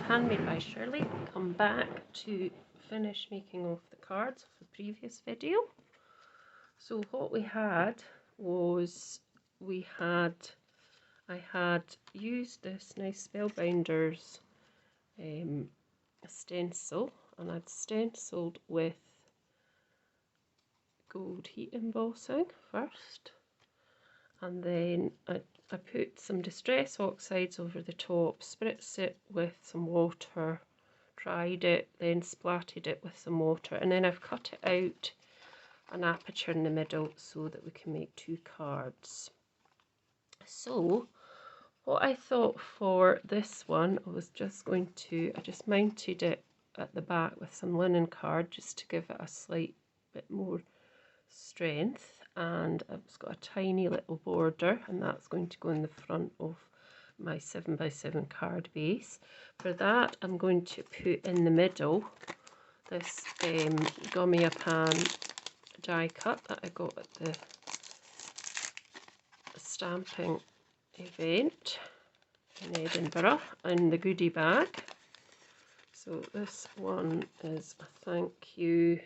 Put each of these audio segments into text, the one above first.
Handmade by Shirley. Come back to finish making off the cards of the previous video. So what we had was I had used this nice Spellbinders stencil, and I'd stenciled with gold heat embossing first, and then I put some Distress Oxides over the top, spritzed it with some water, dried it, then splatted it with some water, and then I've cut it out an aperture in the middle so that we can make two cards. So what I thought for this one, I just mounted it at the back with some linen card just to give it a slight bit more strength, and it's got a tiny little border, and that's going to go in the front of my 7x7 card base. For that, I'm going to put in the middle this Gummiapan die cut that I got at the stamping event in Edinburgh in the goodie bag. So this one is a thank you.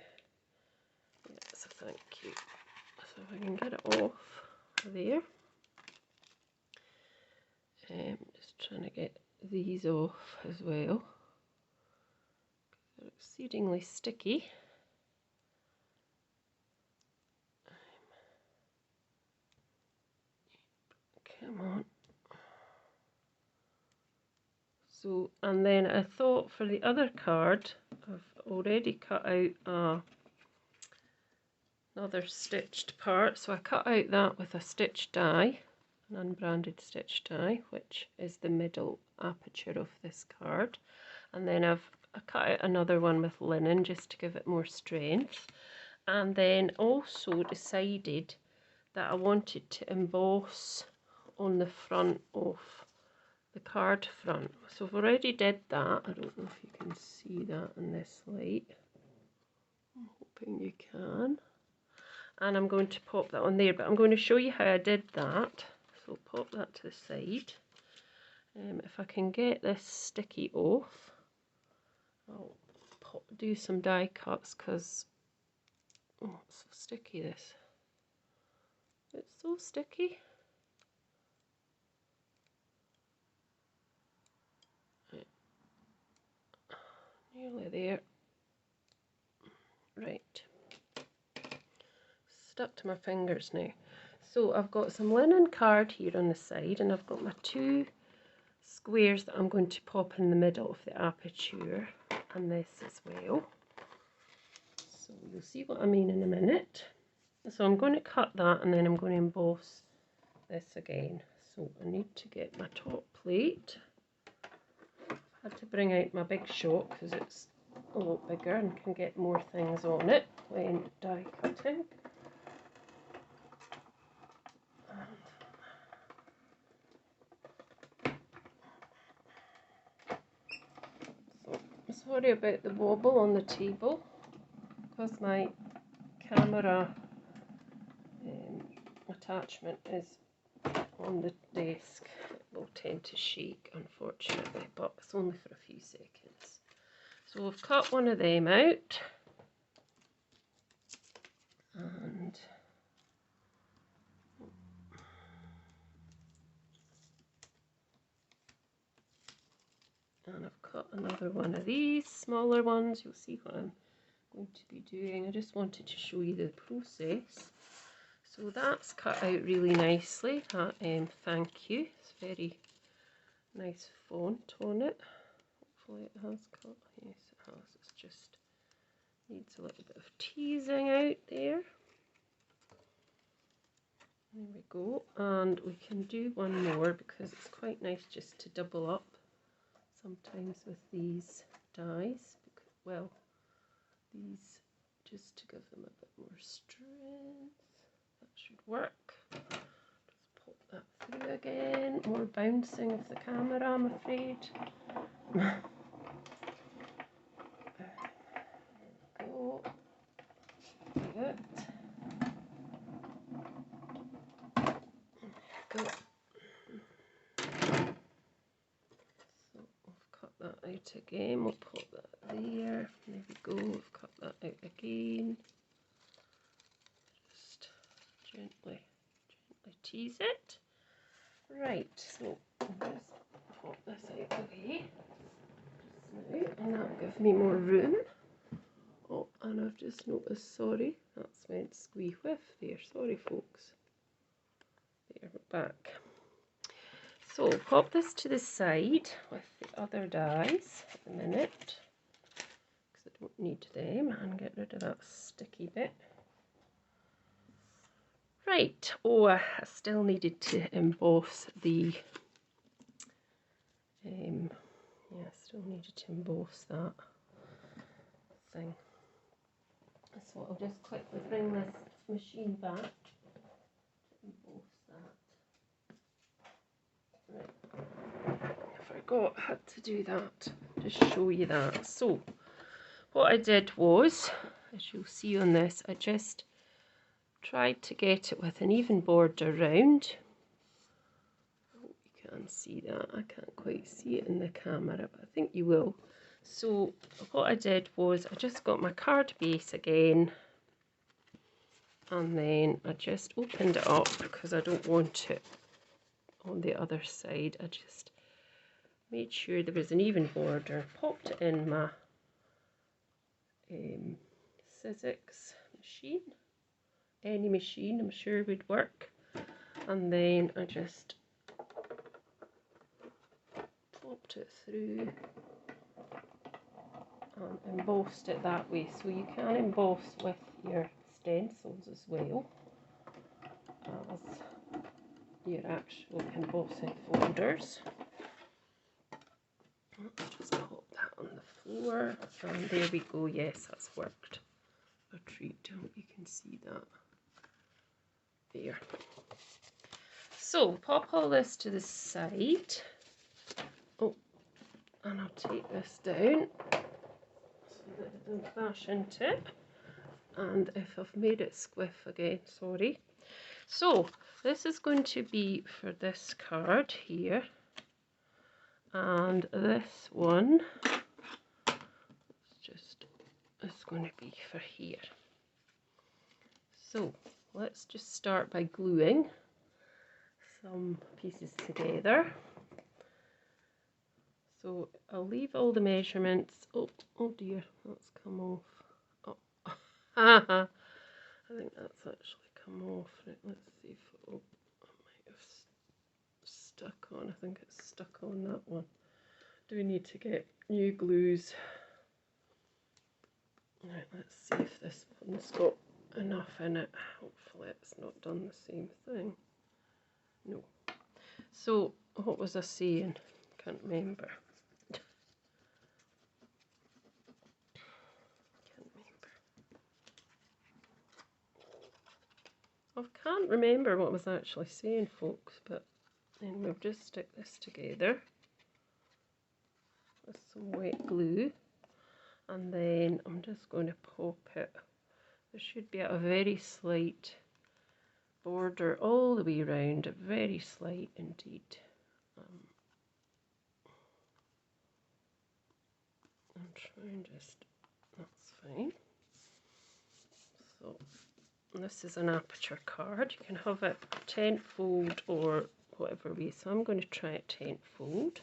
It's a thank you. So if I can get it off there. Just trying to get these off as well. They're exceedingly sticky. Come on. So, and then I thought for the other card, I've already cut out another stitched part, so I cut out that with a stitch die, an unbranded stitch die, which is the middle aperture of this card, and then I cut out another one with linen just to give it more strength, and then also decided that I wanted to emboss on the front of the card front. So I've already did that. I don't know if you can see that in this light. I'm hoping you can. And I'm going to pop that on there, but I'm going to show you how I did that. So pop that to the side. If I can get this sticky off, I'll do some die cuts because, oh, it's so sticky this. It's so sticky. Right. Nearly there. Right. Stuck to my fingers now. So I've got some linen card here on the side, and I've got my two squares that I'm going to pop in the middle of the aperture, and this as well. So you'll see what I mean in a minute. So I'm going to cut that, and then I'm going to emboss this again. So I need to get my top plate. I had to bring out my big shot because it's a lot bigger and can get more things on it when die cutting. Sorry about the wobble on the table, because my camera attachment is on the desk. It will tend to shake, unfortunately, but it's only for a few seconds. So we've cut one of them out, and I've cut another one of these smaller ones. You'll see what I'm going to be doing. I just wanted to show you the process. So that's cut out really nicely. That thank you. It's very nice font on it. Hopefully it has cut. Yes, it has. It just needs a little bit of teasing out there. There we go. And we can do one more because it's quite nice just to double up sometimes with these dies. Well, these just to give them a bit more strength. That should work. Just pop that through again. More bouncing of the camera, I'm afraid. Go. Good. Go. So I've cut that out out again. We'll pop that there. There we go. We've cut that out again. Just gently tease it. Right, so I'll just pop this out of the way just now, and that'll give me more room. Oh, and I've just noticed, sorry, that's meant squee whiff there. Sorry, folks. There, we're back. So pop this to the side with the other dies at the minute, because I don't need them, and get rid of that sticky bit. Right, oh, I still needed to emboss the, still needed to emboss that thing. So I'll just quickly bring this machine back to emboss that. Right, I forgot how to do that, just show you that. So what I did was, as you'll see on this, I just tried to get it with an even border round. I hope you can see that. I can't quite see it in the camera, but I think you will. So what I did was I just got my card base again, and then I just opened it up because I don't want it on the other side. I just made sure there was an even border, popped it in my Sizzix machine. Any machine I'm sure would work, and then I just popped it through and embossed it that way. So you can emboss with your stencils as well as your actual embossing folders. Let's just pop that on the floor, and there we go. Yes, that's worked a treat. I hope you can see that. There. So pop all this to the side. Oh, and I'll take this down so that it doesn't bash into it. And if I've made it squiff again, sorry. So this is going to be for this card here, and this one is going to be for here. So let's just start by gluing some pieces together. So I'll leave all the measurements. Oh dear, that's come off. Oh, I think that's actually come off. Right, let's see if I might have stuck on. I think it's stuck on that one. Do we need to get new glues? Right, let's see if this one's got enough in it. Hopefully it's not done the same thing. No. So what was I saying? Can't remember. I can't remember what I was actually saying, folks, but then we'll just stick this together with some wet glue, and then I'm just going to pop it. There should be a very slight border all the way around, very slight indeed. I'm trying that's fine. So this is an aperture card. You can have it 10-fold or whatever way. So I'm going to try it 10-fold.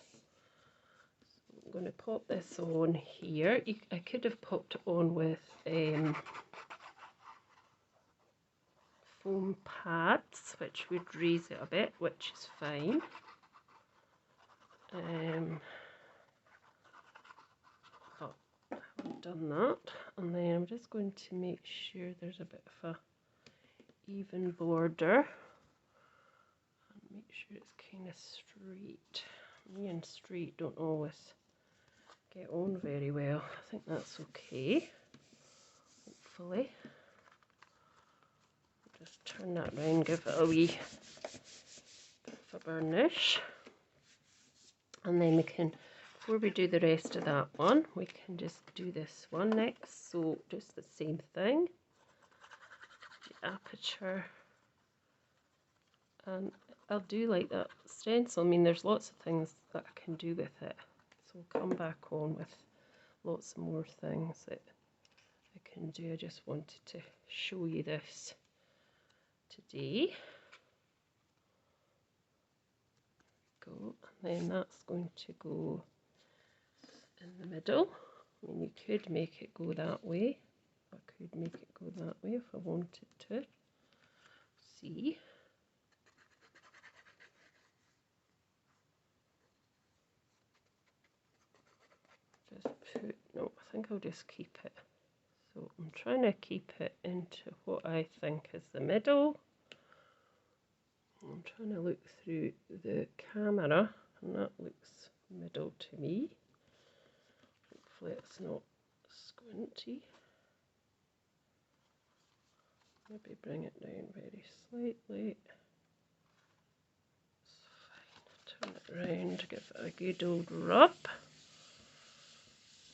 So I'm going to pop this on here. I could have popped it on with foam pads, which would raise it a bit, which is fine. But I haven't done that. And then I'm just going to make sure there's a bit of a even border, and make sure it's kind of straight. Me and straight don't always get on very well. I think that's okay, hopefully. Just turn that round, give it a wee bit of a burnish, and then we can, before we do the rest of that one, we can just do this one next. So just the same thing. Aperture, and I'll do like that stencil. I mean, there's lots of things that I can do with it, So I'll come back on with lots more things that I can do. I just wanted to show you this today. Go, and then that's going to go in the middle. I mean, you could make it go that way. I could make it go that way if I wanted to. See? Just put, no, I think I'll just keep it. So I'm trying to keep it into what I think is the middle. I'm trying to look through the camera, and that looks middle to me. Hopefully it's not squinty. Maybe bring it down very slightly. It's fine. Turn it round, give it a good old rub.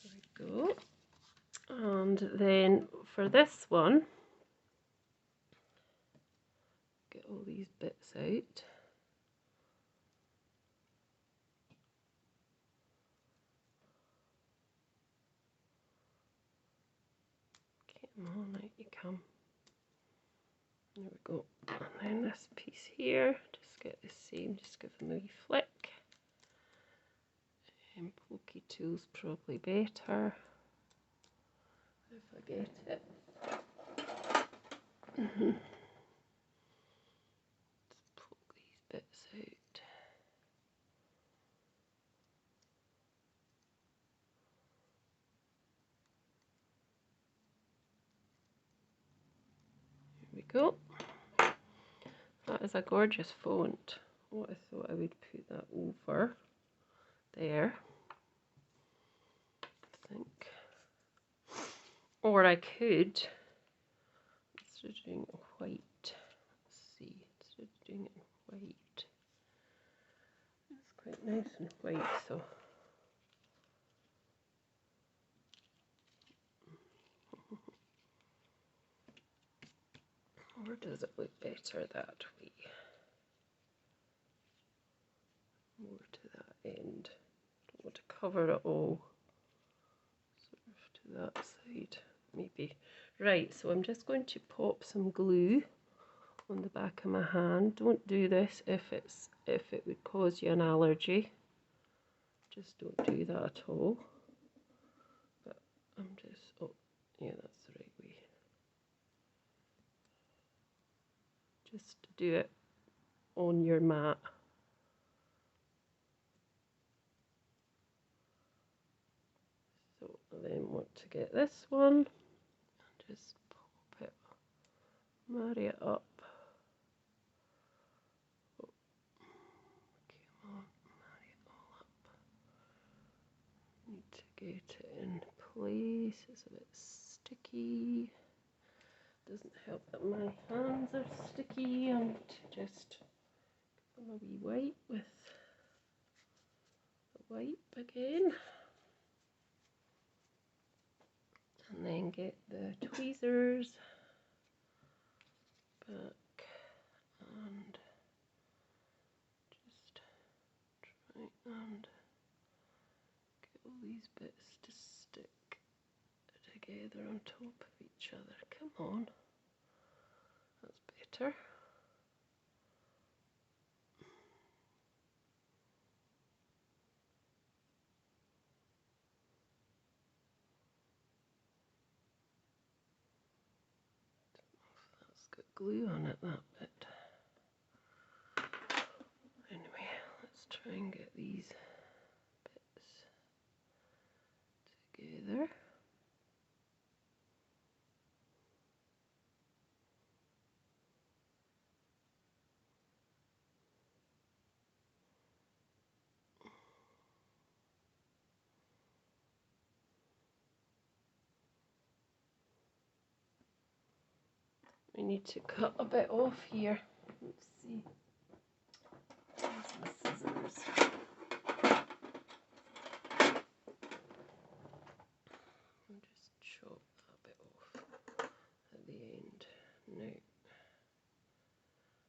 There we go. And then for this one, get all these bits out. Come on, out you come. There we go. And then this piece here, just get the same, just give them a wee flick. And pokey tool's probably better if I get it. Let's poke these bits out. Here we go. That is a gorgeous font. Oh, I thought I would put that over there, I think. Or I could, instead of doing it white, let's see, instead of doing it in white, it's quite nice and white, so. Or does it look better that way? More to that end. Don't want to cover it all. Sort of to that side, maybe. Right, so I'm just going to pop some glue on the back of my hand. Don't do this if it would cause you an allergy. Just don't do that at all. But I'm just, oh yeah, that's the right way. Just do it on your mat. So I then want to get this one and just pop it, marry it up. Oh, come on, marry it all up. Need to get it in place. It's a bit sticky. Doesn't help that my hands are sticky. I need to just give them a wee wipe with the wipe again. And then get the tweezers back and just try and get all these bits to stick together on top of each other. Come on, that's better. That's got glue on it, that bit. Anyway, let's try and get these bits together. We need to cut a bit off here. Let's see. Where's my scissors? I'll just chop that bit off at the end. No,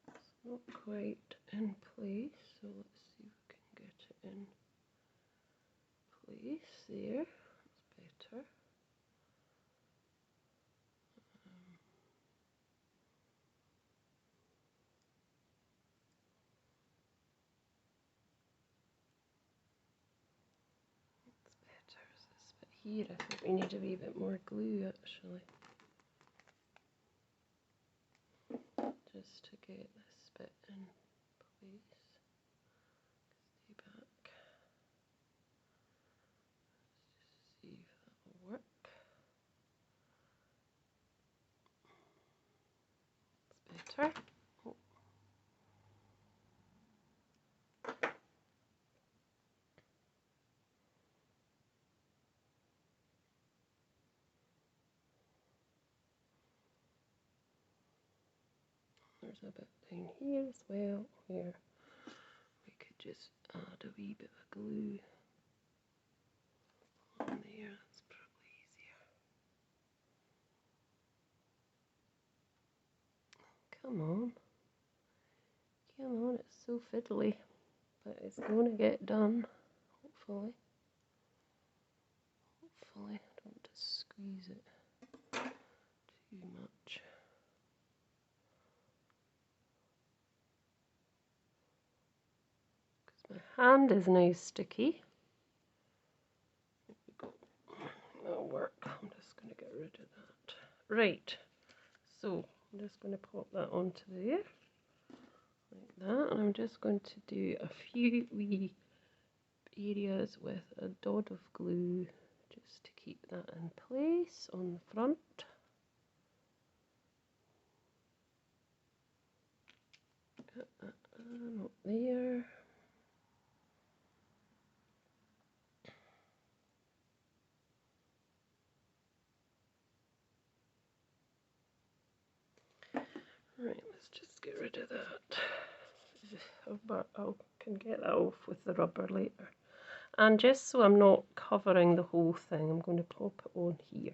it's not quite in place, so let's see if we can get it in there. That's better. This bit here, I think we need a wee bit more glue actually, just to get this bit in place. Stay back. Let's just see if that will work. It's better. Oh. There's a bit down here as well where we could just add a wee bit of glue on there. That's probably easier. Come on. Come on, it's so fiddly. But it's going to get done, hopefully. Hopefully, I don't want to squeeze it too much. Because my hand is now sticky. There we go. That'll work. I'm just going to get rid of that. Right, so I'm just going to pop that onto there, like that. And I'm just going to do a few wee areas with a dot of glue just to keep that in place on the front. Not there. Right, let's just get rid of that. But I can get that off with the rubber later. And just so I'm not covering the whole thing, I'm going to pop it on here,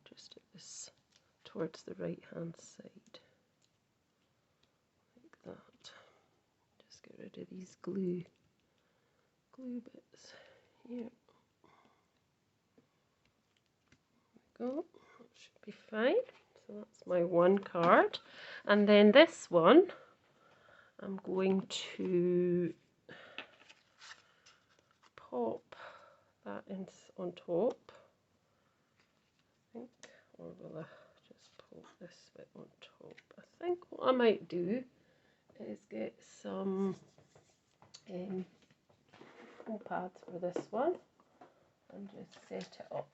just at this, towards the right hand side, like that. Just get rid of these glue bits here. There we go. That should be fine. So that's my one card, and then this one I'm going to pop that in on top, I think, or will I just pop this bit on top? I think what I might do is get some foam pads for this one and just set it up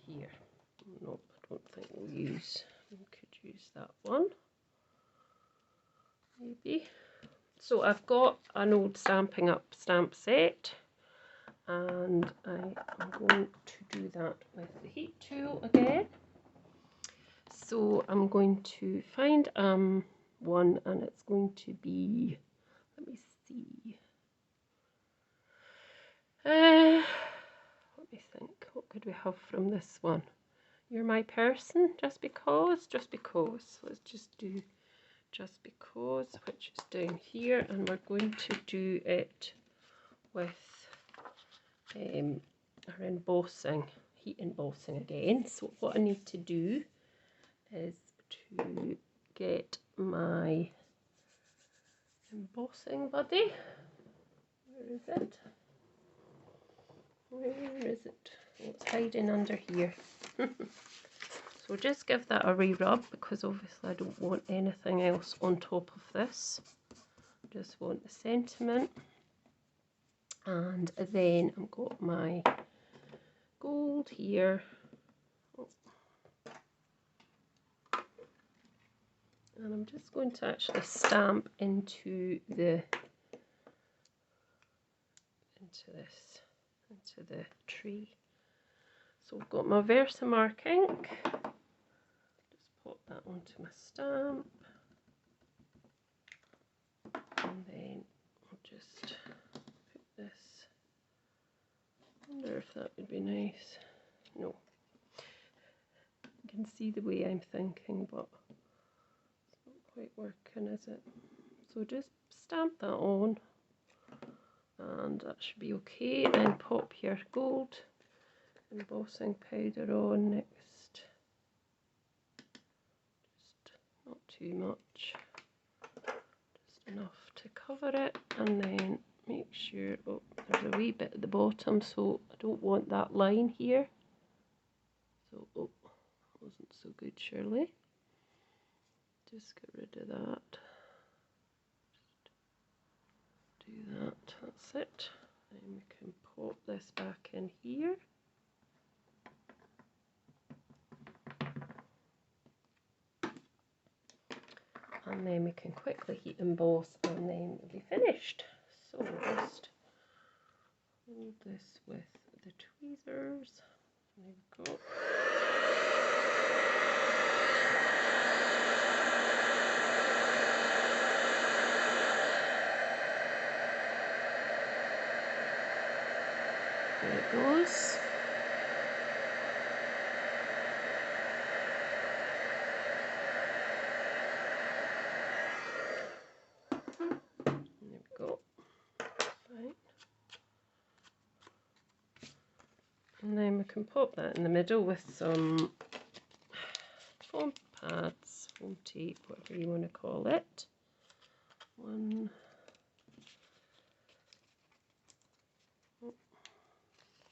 here. No, I don't think we'll use, we could use that one, maybe. So I've got an old Stampin' Up stamp set, and I am going to do that with the heat tool again. So I'm going to find one, and it's going to be, let me see, let me think, what could we have from this one? You're My Person, just because. Let's just do Just Because, which is down here, and we're going to do it with our embossing, heat embossing again. So what I need to do is to get my embossing buddy. Where is it? Where is it? Oh, it's hiding under here. So just give that a re-rub, because obviously I don't want anything else on top of this. Just want the sentiment. And then I've got my gold here. Oh. And I'm just going to actually stamp into the tree. So I've got my Versamark ink. Just pop that onto my stamp. And then I'll just put this. I wonder if that would be nice. No. You can see the way I'm thinking, but it's not quite working, is it? So just stamp that on and that should be okay. Then pop your gold embossing powder on next, just not too much, just enough to cover it, and then make sure, oh, there's a wee bit at the bottom, so I don't want that line here, so oh, that wasn't so good surely. Just get rid of that, just do that, that's it. Then we can pop this back in here. And then we can quickly heat emboss, and then we'll be finished. So just hold this with the tweezers. There we go. There it goes. And then we can pop that in the middle with some foam pads, foam tape, whatever you want to call it. One, oh,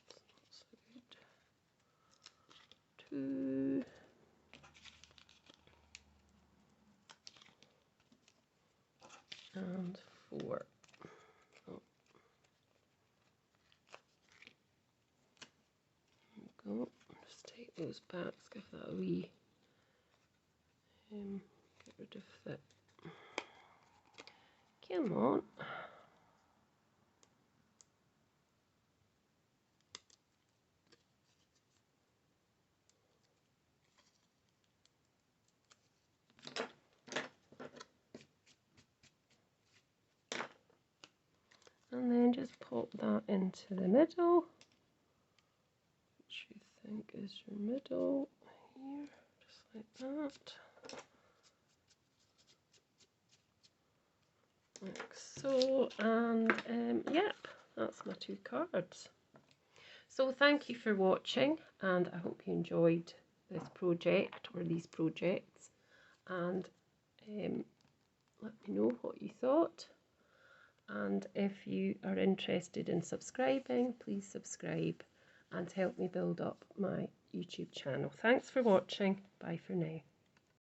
that's not so good. Two, and four. Oh. There we go. Just take those back, give that a wee, get rid of that. Come on. And then just pop that into the middle, which you think is your middle here, just like that. Like so, and yep, that's my two cards. So thank you for watching, and I hope you enjoyed this project or these projects, and let me know what you thought. And if you are interested in subscribing, please subscribe and help me build up my YouTube channel. Thanks for watching. Bye for now.